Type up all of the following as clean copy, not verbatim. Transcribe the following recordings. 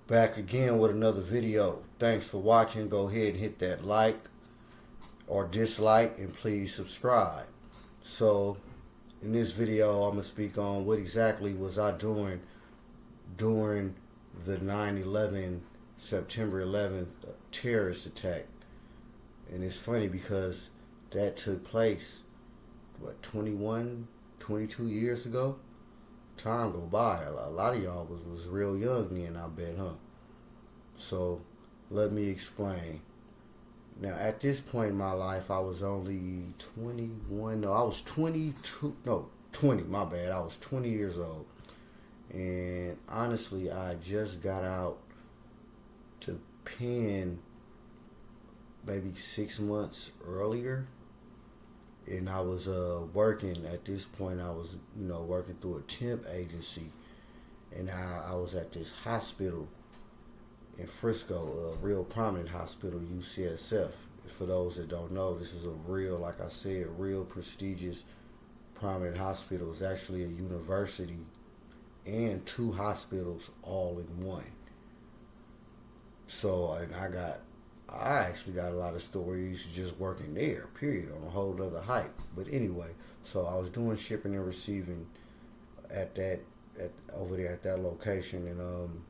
Back again with another video. Thanks for watching. Go ahead and hit that like or dislike, and please subscribe. So in this video, I'm going to speak on what exactly was I doing during the 9/11 September 11th terrorist attack. And it's funny because that took place 21, 22 years ago. Time go by. A lot of y'all was real young then, I bet, huh? So let me explain. Now, at this point in my life, I was only 21. No, I was 22. No, 20. My bad. I was 20 years old. And honestly, I just got out to Penn maybe 6 months earlier. And I was working at this point. I was, working through a temp agency, and I was at this hospital in Frisco, a real prominent hospital, UCSF. For those that don't know, this is a real, like I said, real prestigious, prominent hospital. It's actually a university and two hospitals all in one. So, and I actually got a lot of stories just working there, period, on a whole other hype. But anyway, so I was doing shipping and receiving over there at that location, and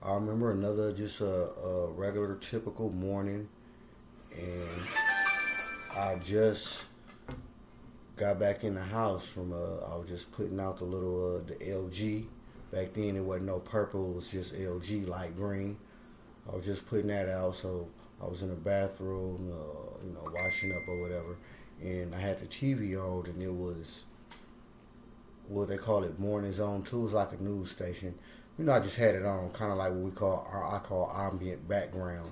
I remember another just a regular typical morning, and I just got back in the house from I was just putting out the little the LG. Back then it wasn't no purple, it was just LG light green. I was just putting that out, so I was in the bathroom, washing up or whatever, and I had the TV on, and it was what they call it, Morning Zone 2. It was like a news station. I just had it on, kind of like what I call ambient background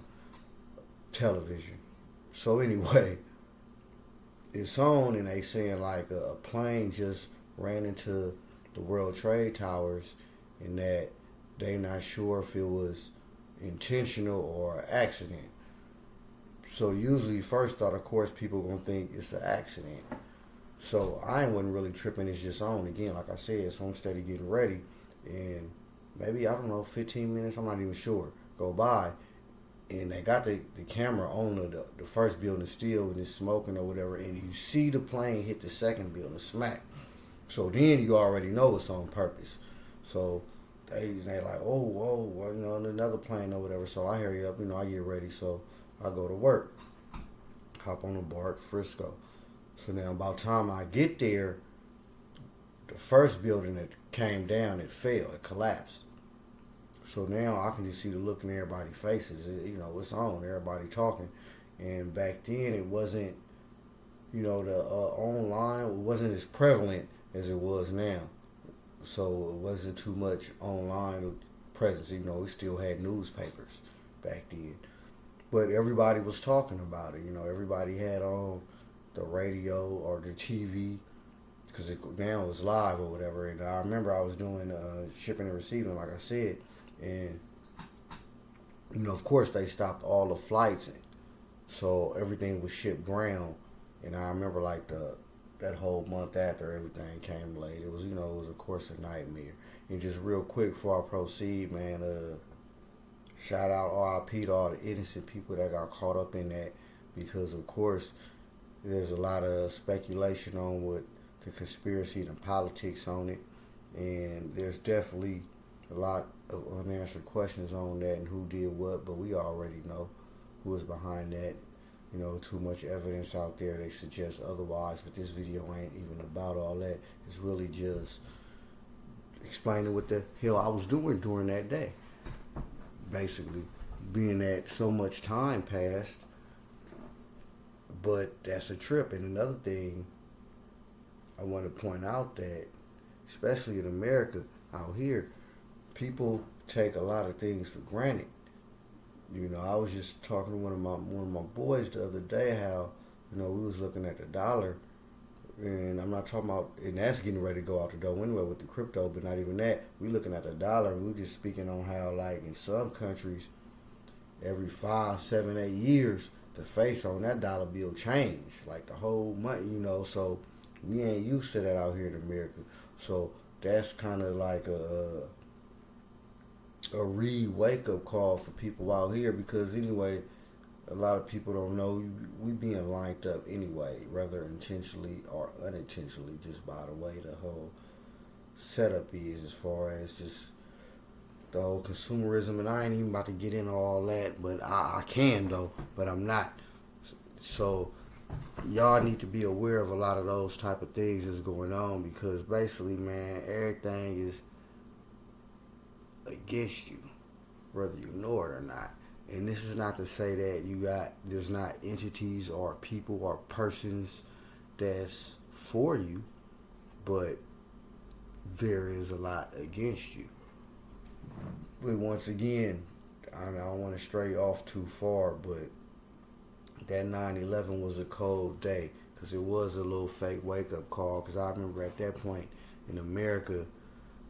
television. So anyway, it's on, and they saying like a plane just ran into the World Trade Towers, and that they not sure if it was intentional or accident. So usually first thought, of course, people gonna think it's an accident. So I wasn't really tripping. It's just on again, like I said. So I'm steady getting ready, and maybe, I don't know, 15 minutes, I'm not even sure, go by, and they got the camera on the first building still, and it's smoking or whatever, and you see the plane hit the second building, smack. So then you already know it's on purpose. So they like, oh, whoa, another plane or whatever. So I hurry up, I get ready. So I go to work, hop on the BART, Frisco. So now by the time I get there, the first building that came down, it fell, it collapsed. So now I can just see the look in everybody's faces. It's on, everybody talking. And back then it wasn't, the online, it wasn't as prevalent as it was now. So it wasn't too much online presence. We still had newspapers back then. But everybody was talking about it. Everybody had on the radio or the TV, because now it's live or whatever. And I remember I was doing shipping and receiving, like I said. And, of course, they stopped all the flights. So everything was shipped ground. And I remember like that whole month after everything came late, it was, it was of course a nightmare. And just real quick before I proceed, man, shout out RIP to all the innocent people that got caught up in that, because of course there's a lot of speculation on what the conspiracy and the politics on it, and there's definitely a lot of unanswered questions on that and who did what, but we already know who was behind that. Too much evidence out there, they suggest otherwise, but this video ain't even about all that. It's really just explaining what the hell I was doing during that day. Basically, being that so much time passed, but that's a trip. And another thing I want to point out, that especially in America out here, people take a lot of things for granted. I was just talking to one of my boys the other day how, we was looking at the dollar, and I'm not talking about, and that's getting ready to go out the door anyway with the crypto, but not even that. We looking at the dollar. We were just speaking on how, like, in some countries, every 5, 7, 8 years, the face on that dollar bill change, like the whole month, so we ain't used to that out here in America. So that's kind of like a wake up call for people out here, because anyway, a lot of people don't know we being lined up anyway, whether intentionally or unintentionally, just by the way the whole setup is, as far as just the whole consumerism. And I ain't even about to get into all that, but I can though, but I'm not. So y'all need to be aware of a lot of those type of things that's going on, because basically, man, everything is against you, whether you know it or not. And this is not to say that there's not entities or people or persons that's for you, but there is a lot against you. But once again, I don't want to stray off too far, but that 9/11 was a cold day, because it was a little fake wake-up call, because I remember at that point in America,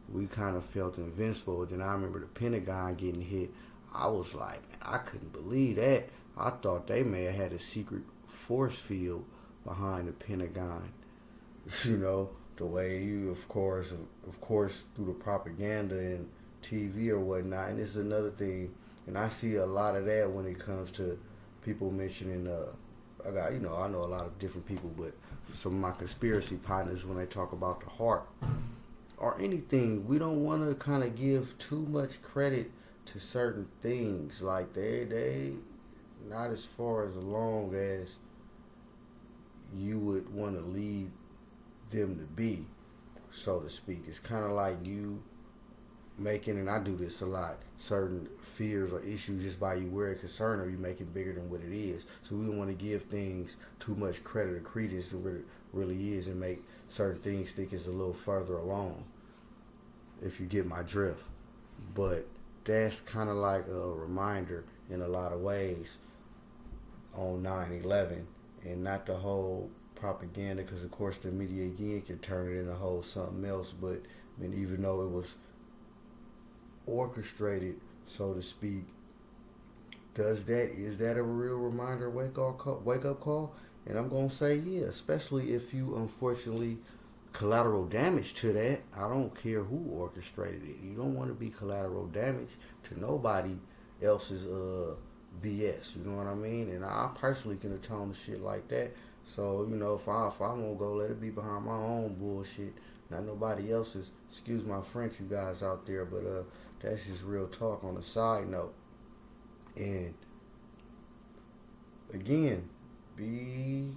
we kind of felt invincible. Then I remember the Pentagon getting hit. I was like, man, I couldn't believe that. I thought they may have had a secret force field behind the Pentagon. You know, the way you, of course, through the propaganda and TV or whatnot. And this is another thing, and I see a lot of that when it comes to people mentioning, I know a lot of different people, but for some of my conspiracy partners, when they talk about the heart or anything, we don't want to kind of give too much credit to certain things. Like they not as far as long as you would want to lead them to be, so to speak. It's kind of like you making, and I do this a lot, certain fears or issues just by you wearing concern, or you make it bigger than what it is. So we don't want to give things too much credit or credence to what it really is, and make certain things think it's a little further along, if you get my drift. But that's kind of like a reminder in a lot of ways on 9/11, and not the whole propaganda, because of course the media again can turn it into a whole something else. But I mean, even though it was orchestrated, so to speak, is that a real reminder, wake up call? And I'm gonna say, yeah, especially if you unfortunately collateral damage to that. I don't care who orchestrated it. You don't want to be collateral damage to nobody else's BS. You know what I mean? And I personally can atone to shit like that. So, you know, if I'm gonna go, let it be behind my own bullshit, not nobody else's. Excuse my French, you guys out there, but that's just real talk on a side note. And again, be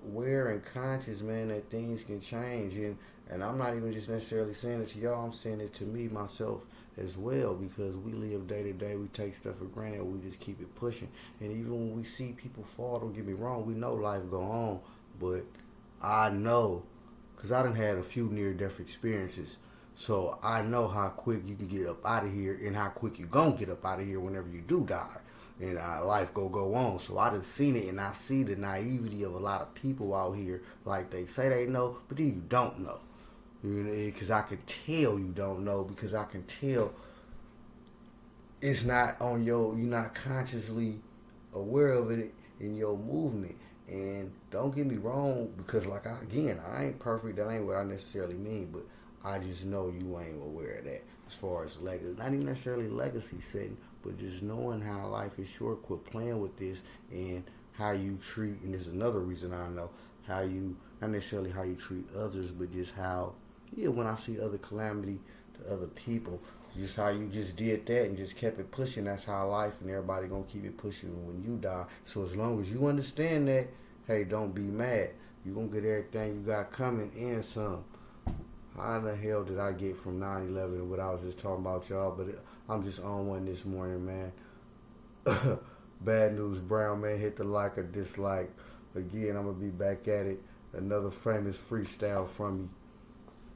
aware and conscious, man, that things can change. And I'm not even just necessarily saying it to y'all, I'm saying it to me, myself as well, because we live day to day, we take stuff for granted, we just keep it pushing. And even when we see people fall, don't get me wrong, we know life go on, but I know, because I done had a few near-death experiences, so I know how quick you can get up out of here, and how quick you gonna get up out of here whenever you do die. And life go on. So I done seen it, and I see the naivety of a lot of people out here. Like, they say they know, but then you don't know. You know, because I can tell you don't know, because I can tell it's not on you're not consciously aware of it in your movement. And don't get me wrong, because I ain't perfect. That ain't what I necessarily mean, but I just know you ain't aware of that. As far as legacy, not even necessarily legacy setting, but just knowing how life is short. Quit playing with this, and how you treat. And there's another reason I know how you, not necessarily how you treat others, but just how, when I see other calamity to other people, just how you just did that and just kept it pushing. That's how life, and everybody gonna keep it pushing when you die. So as long as you understand that, hey, don't be mad. You gonna get everything you got coming and some. How the hell did I get from 9/11 and what I was just talking about, y'all? But I'm just on one this morning, man. BadNewsBrown, man. Hit the like or dislike. Again, I'm going to be back at it. Another famous freestyle from me.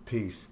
Peace.